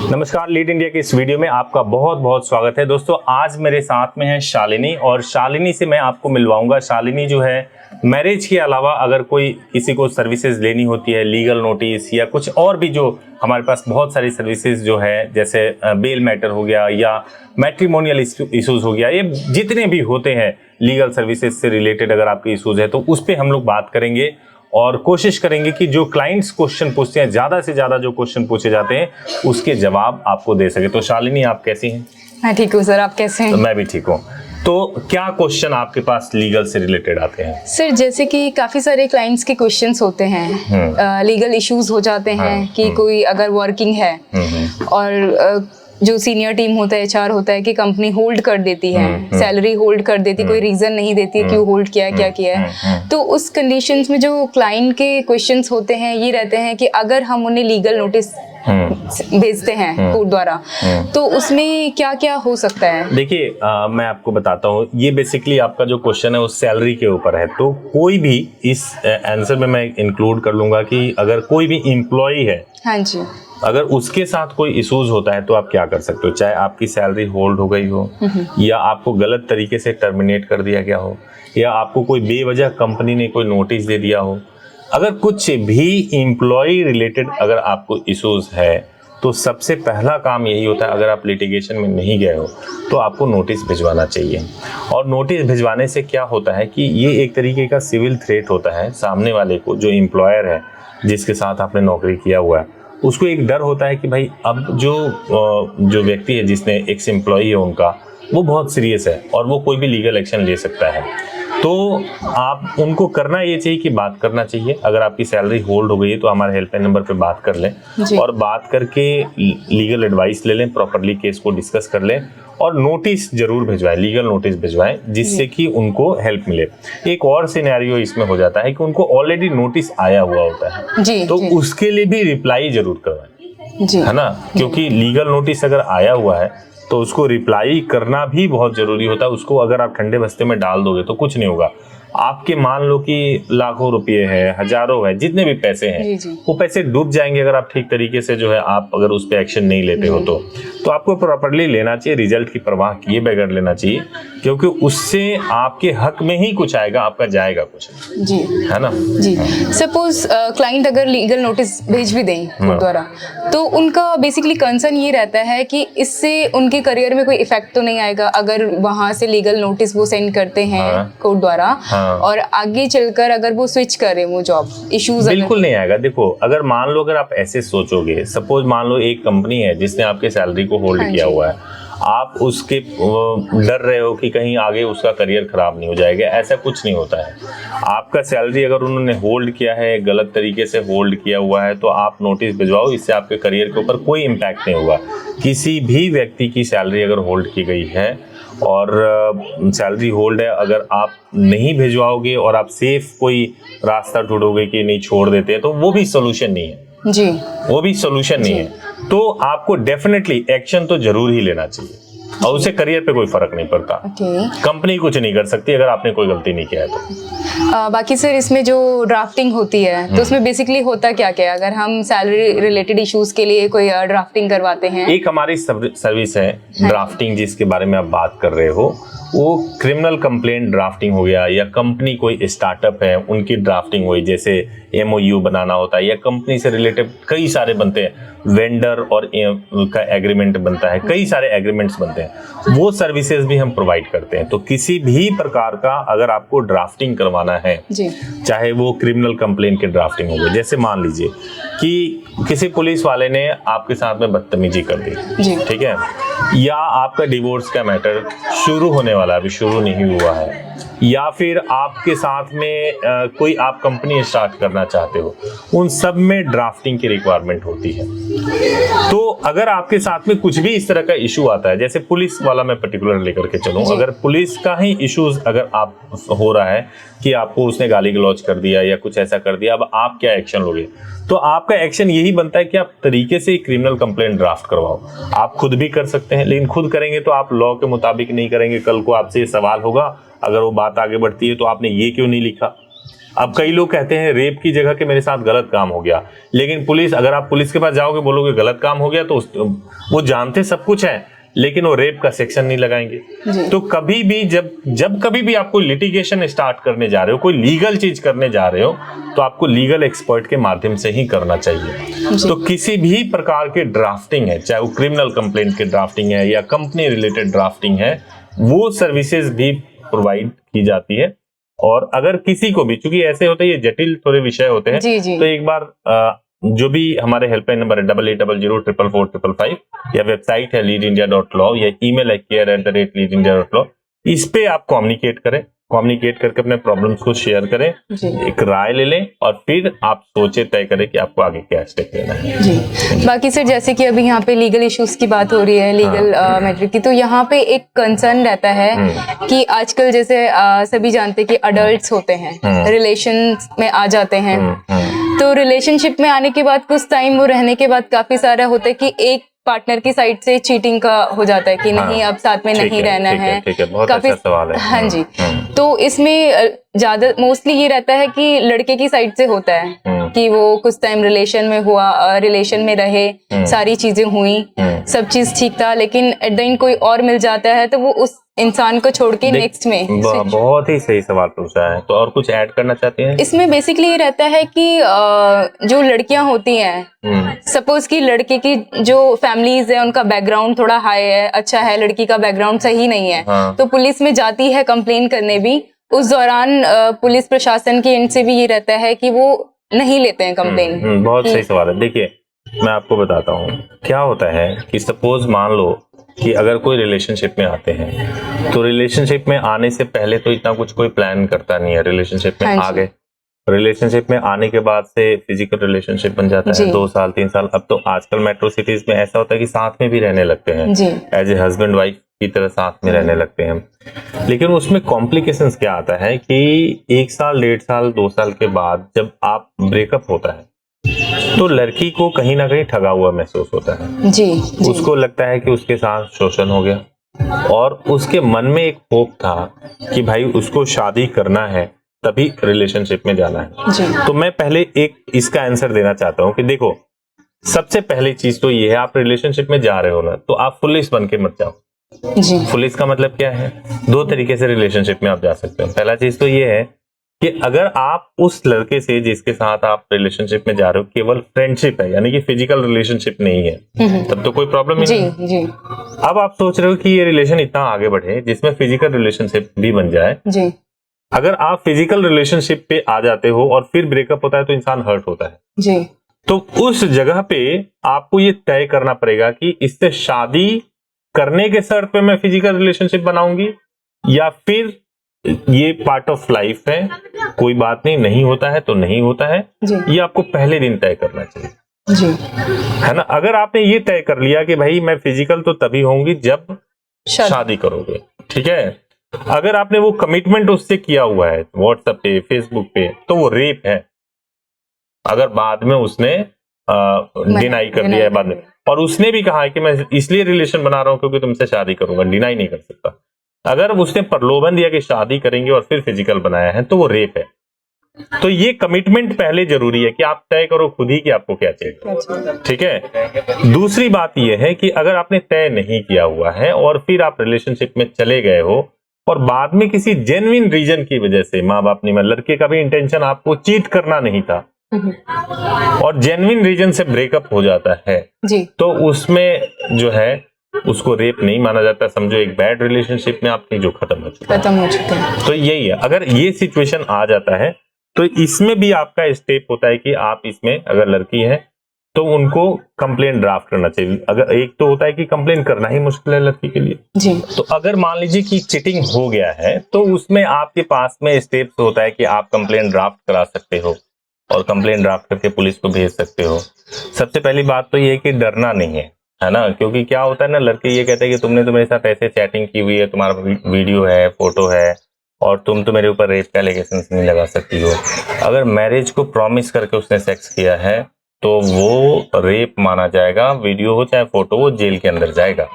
नमस्कार, lead India के इस वीडियो में आपका बहुत बहुत स्वागत है। दोस्तों, आज मेरे साथ में है शालिनी और शालिनी से मैं आपको मिलवाऊंगा। शालिनी जो है मैरिज के अलावा अगर कोई किसी को सर्विसेज लेनी होती है, लीगल नोटिस या कुछ और भी, जो हमारे पास बहुत सारी सर्विसेज जो है, जैसे बेल मैटर हो गया या मैट्रिमोनियल इश्यूज हो गया, ये जितने भी होते हैं लीगल सर्विसेज से रिलेटेड अगर आपके इश्यूज है तो उस पर हम लोग बात करेंगे और कोशिश करेंगे कि जो क्लाइंट्स क्वेश्चन पूछते हैं, ज़्यादा से ज़्यादा जो क्वेश्चन पूछे जाते हैं उसके जवाब आपको दे सके। तो शालिनी, आप कैसी हैं? मैं ठीक हूँ सर, आप कैसे हैं? तो मैं भी ठीक हूँ। तो क्या क्वेश्चन आपके पास लीगल से रिलेटेड आते हैं? सर, जैसे कि काफ़ी सारे क्लाइंट्स के क्वेश्चंस होते हैं, लीगल इश्यूज हो जाते हैं कि कोई अगर वर्किंग है और जो सीनियर टीम होता है, एचआर होता है कि कंपनी होल्ड कर देती है, सैलरी होल्ड कर देती है, कोई रीजन नहीं देती है क्यों होल्ड किया है, क्या किया है। तो उस कंडीशंस में जो क्लाइंट के क्वेश्चंस होते हैं ये रहते हैं कि अगर हम उन्हें लीगल नोटिस भेजते हैं कोर्ट द्वारा तो उसमें क्या क्या हो सकता है? देखिए, मैं आपको बताता हूँ। ये बेसिकली आपका जो क्वेश्चन है वो सैलरी के ऊपर है। तो कोई भी इस आंसर में मैं इंक्लूड कर लूंगा कि अगर कोई भी एम्प्लॉय है, हाँ जी, अगर उसके साथ कोई इश्यूज होता है तो आप क्या कर सकते हो। चाहे आपकी सैलरी होल्ड हो गई हो, या आपको गलत तरीके से टर्मिनेट कर दिया गया हो, या आपको कोई बेवजह कंपनी ने कोई नोटिस दे दिया हो, अगर कुछ भी एम्प्लॉय रिलेटेड अगर आपको इश्यूज है तो सबसे पहला काम यही होता है, अगर आप लिटिगेशन में नहीं गए हो तो आपको नोटिस भिजवाना चाहिए। और नोटिस भिजवाने से क्या होता है कि ये एक तरीके का सिविल थ्रेट होता है सामने वाले को, जो एम्प्लॉयर है जिसके साथ आपने नौकरी किया हुआ है, उसको एक डर होता है कि भाई अब जो व्यक्ति है, जिसने एक्स एम्प्लॉई है उनका, वो बहुत सीरियस है और वो कोई भी लीगल एक्शन ले सकता है। तो आप उनको करना ये चाहिए कि बात करना चाहिए। अगर आपकी सैलरी होल्ड हो गई है तो हमारे हेल्पलाइन नंबर पे बात कर लें और बात करके लीगल एडवाइस ले लें, प्रॉपरली केस को डिस्कस कर लें और नोटिस जरूर भिजवाएं, लीगल नोटिस भिजवाएं, जिससे कि उनको हेल्प मिले। एक और सिनेरियो इसमें हो जाता है कि उनको ऑलरेडी नोटिस आया हुआ होता है, तो उसके लिए भी रिप्लाई जरूर करवाएं, है ना, क्योंकि लीगल नोटिस अगर आया हुआ है तो उसको रिप्लाई करना भी बहुत जरूरी होता है। उसको अगर आप ठंडे बस्ते में डाल दोगे तो कुछ नहीं होगा। आपके मान लो कि लाखों रुपए है, हजारों है, जितने भी पैसे हैं, वो पैसे डूब जाएंगे अगर आप ठीक तरीके से जो है आप अगर उस पर एक्शन नहीं लेते हो तो आपको प्रॉपरली लेना चाहिए, रिजल्ट की परवाह किए बगैर लेना चाहिए, क्योंकि उससे आपके हक में ही कुछ आएगा, आपका जाएगा कुछ जी, है ना जी। सपोज क्लाइंट अगर लीगल नोटिस भेज भी दें कोर्ट द्वारा तो उनका बेसिकली कंसर्न ये रहता है कि इससे उनके करियर में कोई इफेक्ट तो नहीं आएगा अगर वहां से लीगल नोटिस वो सेंड करते हैं कोर्ट द्वारा, और आगे चलकर अगर वो स्विच करें वो जॉब, इश्यूज बिल्कुल नहीं आएगा। देखो, अगर मान लो, अगर आप ऐसे सोचोगे, सपोज मान लो एक कंपनी है जिसने आपके सैलरी को होल्ड किया हुआ है, आप उसके डर रहे हो कि कहीं आगे उसका करियर खराब नहीं हो जाएगा। ऐसा कुछ नहीं होता है। आपका सैलरी अगर उन्होंने होल्ड किया है, गलत तरीके से होल्ड किया हुआ है, तो आप नोटिस भिजवाओ, इससे आपके करियर के ऊपर कोई इम्पैक्ट नहीं होगा। किसी भी व्यक्ति की सैलरी अगर होल्ड की गई है और सैलरी होल्ड है, अगर आप नहीं भिजवाओगे और आप सेफ कोई रास्ता ढूंढोगे कि नहीं छोड़ देते हैं, तो वो भी सोल्यूशन नहीं है जी, वो भी सोल्यूशन नहीं है। तो आपको डेफिनेटली एक्शन तो जरूर ही लेना चाहिए और उससे करियर पे कोई फर्क नहीं पड़ता। कंपनी कुछ नहीं कर सकती अगर आपने कोई गलती नहीं किया है तो। बाकी सर, इसमें जो ड्राफ्टिंग होती है तो उसमें बेसिकली होता क्या क्या है अगर हम सैलरी रिलेटेड इश्यूज के लिए कोई ड्राफ्टिंग करवाते हैं? एक हमारी सर्विस है ड्राफ्टिंग, जिसके बारे में आप बात कर रहे हो, वो क्रिमिनल कंप्लेंट ड्राफ्टिंग हो गया, या कंपनी कोई स्टार्टअप है उनकी ड्राफ्टिंग हुई, जैसे एमओयू बनाना होता है, या कंपनी से रिलेटेड कई सारे बनते हैं, वेंडर और का एग्रीमेंट बनता है, कई सारे एग्रीमेंट्स बनते हैं, वो सर्विसेज भी हम प्रोवाइड करते हैं। तो किसी भी प्रकार का अगर आपको ड्राफ्टिंग करवाना है, चाहे वो क्रिमिनल कंप्लेंट की ड्राफ्टिंग हो गई, जैसे मान लीजिए कि किसी पुलिस वाले ने आपके साथ में बदतमीजी कर दी, ठीक है, या आपका डिवोर्स का मैटर शुरू होने वाला, अभी शुरू नहीं हुआ है, या फिर आपके साथ में कोई आप कंपनी स्टार्ट करना चाहते हो, उन सब में ड्राफ्टिंग की रिक्वायरमेंट होती है। तो अगर आपके साथ में कुछ भी इस तरह का इशू आता है, जैसे पुलिस वाला मैं पर्टिकुलर लेकर के चलूं, अगर पुलिस का ही इश्यूज अगर आप हो रहा है कि आपको उसने गाली गलौज कर दिया या कुछ ऐसा कर दिया, अब आप क्या एक्शन लोगे? तो आपका एक्शन यही बनता है कि आप तरीके से क्रिमिनल कंप्लेंट ड्राफ्ट करवाओ। आप खुद भी कर सकते हैं, लेकिन खुद करेंगे तो आप लॉ के मुताबिक नहीं करेंगे। कल को आपसे ये सवाल होगा, अगर वो बात आगे बढ़ती है तो आपने ये क्यों नहीं लिखा, अब कई लोग कहते हैं रेप की जगह के मेरे साथ गलत काम हो गया, लेकिन पुलिस, अगर आप पुलिस के पास जाओगे बोलोगे गलत काम हो गया, तो वो जानते सब कुछ है, लेकिन वो रेप का सेक्शन नहीं लगाएंगे। तो कभी भी जब कभी भी आप कोई लिटिगेशन स्टार्ट करने जा रहे हो, कोई लीगल चीज करने जा रहे हो, तो आपको लीगल एक्सपर्ट के माध्यम से ही करना चाहिए। तो किसी भी प्रकार के ड्राफ्टिंग है, चाहे वो क्रिमिनल कंप्लेंट की ड्राफ्टिंग है या कंपनी रिलेटेड ड्राफ्टिंग है, वो सर्विसेज भी प्रोवाइड की जाती है। और अगर किसी को भी, चूंकि ऐसे होते हैं ये जटिल थोड़े विषय होते हैं, तो एक बार जो भी हमारे हेल्पलाइन नंबर है 8800444555 या वेबसाइट है leadindia.law या ईमेल है care@leadindia.law, इस पे आप कम्युनिकेट करके अपने प्रॉब्लम्स को शेयर करें, एक राय ले लें और फिर आप सोचे तय करें कि आपको आगे क्या स्टेप लेना है। जी। बाकी सर जैसे कि अभी यहाँ पे लीगल इश्यूज की बात हो रही है, लीगल मैटर की, तो यहाँ पे एक कंसर्न रहता है कि आजकल जैसे सभी जानते हैं कि अडल्ट्स होते हैं, रिलेशन में आ जाते हैं, तो रिलेशनशिप में आने के बाद कुछ टाइम वो रहने के बाद काफी सारा होता है कि एक पार्टनर की साइड से चीटिंग का हो जाता है कि नहीं अब साथ में नहीं रहना है। बहुत काफी अच्छा सवाल है। हाँ जी। तो इसमें ज्यादा मोस्टली ये रहता है कि लड़के की साइड से होता है कि वो कुछ टाइम रिलेशन में हुआ, रिलेशन में रहे, सारी चीजें हुई, सब चीज ठीक था, लेकिन एट द एंड कोई और मिल जाता है तो वो उस इंसान को छोड़ के नेक्स्ट में बहुत ही सही सवाल पूछा है। तो और कुछ ऐड करना चाहते हैं? इसमें बेसिकली ये रहता है कि जो लड़कियां होती हैं, सपोज कि लड़के की जो फैमिलीज है उनका बैकग्राउंड थोड़ा हाई है, अच्छा है, लड़की का बैकग्राउंड सही नहीं है, तो पुलिस में जाती है कंप्लेन करने भी, उस दौरान पुलिस प्रशासन के एंड से भी ये रहता है कि वो नहीं लेते हैं कंप्लेन। बहुत सही सवाल है। देखिए मैं आपको बताता हूँ क्या होता है कि सपोज मान लो कि अगर कोई रिलेशनशिप में आते हैं, तो रिलेशनशिप में आने से पहले तो इतना कुछ कोई प्लान करता नहीं है, रिलेशनशिप में आ गए, रिलेशनशिप में आने के बाद से फिजिकल रिलेशनशिप बन जाता है, 2 साल 3 साल, अब तो आजकल मेट्रो सिटीज में ऐसा होता है कि साथ में भी रहने लगते हैं, एज ए हस्बैंड वाइफ की तरह साथ में रहने लगते हैं। लेकिन उसमें कॉम्प्लिकेशंस क्या आता है कि 1 साल 1.5 साल 2 साल के बाद जब आप ब्रेकअप होता है, तो लड़की को कहीं ना कहीं ठगा हुआ महसूस होता है। जी। उसको लगता है कि उसके साथ शोषण हो गया, और उसके मन में एक होप था कि भाई उसको शादी करना है, तभी रिलेशनशिप में जाना है। जी। तो मैं पहले एक इसका आंसर देना चाहता हूँ कि देखो, सबसे पहली चीज तो ये है, आप रिलेशनशिप में जा रहे हो ना, तो आप फुलिस बन के मत जाओ। जी। फुलिस का मतलब क्या है? 2 तरीके से रिलेशनशिप में आप जा सकते हो। पहला चीज तो ये है कि अगर आप उस लड़के से जिसके साथ आप रिलेशनशिप में जा रहे हो केवल फ्रेंडशिप है, यानी कि फिजिकल रिलेशनशिप नहीं है, तब तो कोई प्रॉब्लम ही नहीं। जी। अब आप सोच रहे हो कि ये रिलेशन इतना आगे बढ़े जिसमें फिजिकल रिलेशनशिप भी बन जाए। जी। अगर आप फिजिकल रिलेशनशिप पे आ जाते हो और फिर ब्रेकअप होता है तो इंसान हर्ट होता है। जी। तो उस जगह पे आपको ये तय करना पड़ेगा कि इससे शादी करने के शर्त पे मैं फिजिकल रिलेशनशिप बनाऊंगी, या फिर ये पार्ट ऑफ लाइफ है, कोई बात नहीं होता है तो नहीं होता है, ये आपको पहले दिन तय करना चाहिए। जी। है ना? अगर आपने ये तय कर लिया कि भाई मैं फिजिकल तो तभी होंगी जब शादी करोगे, ठीक है, अगर आपने वो कमिटमेंट उससे किया हुआ है व्हाट्सएप पे, फेसबुक पे, तो वो रेप है। अगर बाद में उसने डिनाई कर दिया है बाद में, और उसने भी कहा है कि मैं इसलिए रिलेशन बना रहा हूं क्योंकि तुमसे शादी करूंगा, डिनाई नहीं कर सकता। अगर उसने प्रलोभन दिया कि शादी करेंगे और फिर फिजिकल बनाया है, तो वो रेप है। तो ये कमिटमेंट पहले जरूरी है कि आप तय करो खुद ही कि आपको क्या चाहिए, ठीक है। दूसरी बात यह है कि अगर आपने तय नहीं किया हुआ है और फिर आप रिलेशनशिप में चले गए हो और बाद में किसी जेन्युइन रीजन की वजह से, माँ बाप ने, लड़के का भी इंटेंशन आपको चीट करना नहीं था और जेन्युइन रीजन से ब्रेकअप हो जाता है जी, तो उसमें जो है उसको रेप नहीं माना जाता। समझो एक बैड रिलेशनशिप में आपकी जो खत्म हो चुका है। तो यही है, अगर ये सिचुएशन आ जाता है तो इसमें भी आपका स्टेप होता है कि आप इसमें, अगर लड़की है तो उनको कंप्लेंट ड्राफ्ट करना चाहिए। अगर एक तो होता है कि कंप्लेंट करना ही मुश्किल है लड़की के लिए जी, तो अगर मान लीजिए कि चीटिंग हो गया है तो उसमें आपके पास में स्टेप्स होता है कि आप कंप्लेंट ड्राफ्ट करा सकते हो और कंप्लेंट ड्राफ्ट करके पुलिस को भेज सकते हो। सबसे पहली बात तो ये है कि डरना नहीं है ना, क्योंकि क्या होता है ना, लड़के ये कहते हैं कि तुमने तो मेरे साथ ऐसे चैटिंग की हुई है, तुम्हारा वीडियो है, फोटो है, और तुम तो मेरे ऊपर रेप का एलिगेशंस नहीं लगा सकती हो। अगर मैरिज को प्रॉमिस करके उसने सेक्स किया है तो वो रेप माना जाएगा, वीडियो हो चाहे फोटो, वो जेल के अंदर जाएगा।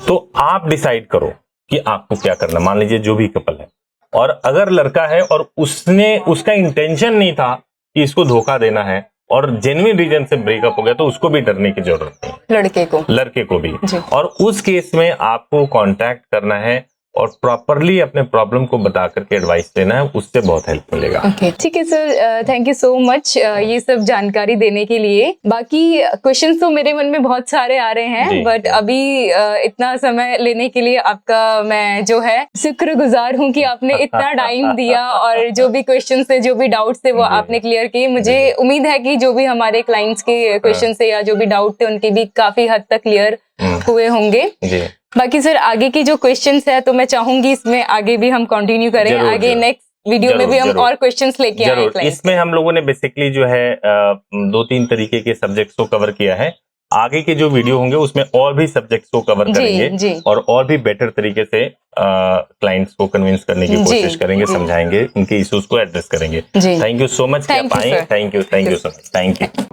तो आप डिसाइड करो कि आपको क्या करना। मान लीजिए जो भी कपल है, और अगर लड़का है और उसका इंटेंशन नहीं था कि इसको धोखा देना है और जेन्युइन रीजन से ब्रेकअप हो गया, तो उसको भी डरने की जरूरत नहीं, लड़के को भी। और उस केस में आपको कांटेक्ट करना है और प्रॉपरली अपने प्रॉब्लम को बता करके एडवाइस देना है, उससे बहुत हेल्प मिलेगा। ठीक है sir, thank you so much ये सब जानकारी देने के लिए। बाकी क्वेश्चंस तो मेरे मन में बहुत सारे आ रहे हैं, बट अभी इतना समय लेने के लिए आपका मैं जो है शुक्रगुजार हूँ कि आपने इतना टाइम दिया और जो भी क्वेश्चंस थे, जो भी डाउट्स थे वो आपने क्लियर किए। मुझे उम्मीद है कि जो भी हमारे क्लाइंट्स के क्वेश्चन थे या जो भी डाउट थे उनके भी काफी हद तक क्लियर हुए होंगे। बाकी सर आगे की जो क्वेश्चंस है तो मैं चाहूंगी इसमें आगे भी हम कंटिन्यू करें, आगे नेक्स्ट वीडियो में भी हम और क्वेश्चंस लेके आए। इसमें हम लोगों ने बेसिकली जो है 2-3 तरीके के सब्जेक्ट्स को कवर किया है। आगे के जो वीडियो होंगे उसमें और भी सब्जेक्ट्स को कवर करेंगे और भी बेटर तरीके से क्लाइंट्स को कन्विंस करने की कोशिश करेंगे, समझाएंगे, उनके इश्यूज को एड्रेस करेंगे। थैंक यू सो मच कि आप आए। Thank you so much. Thank you.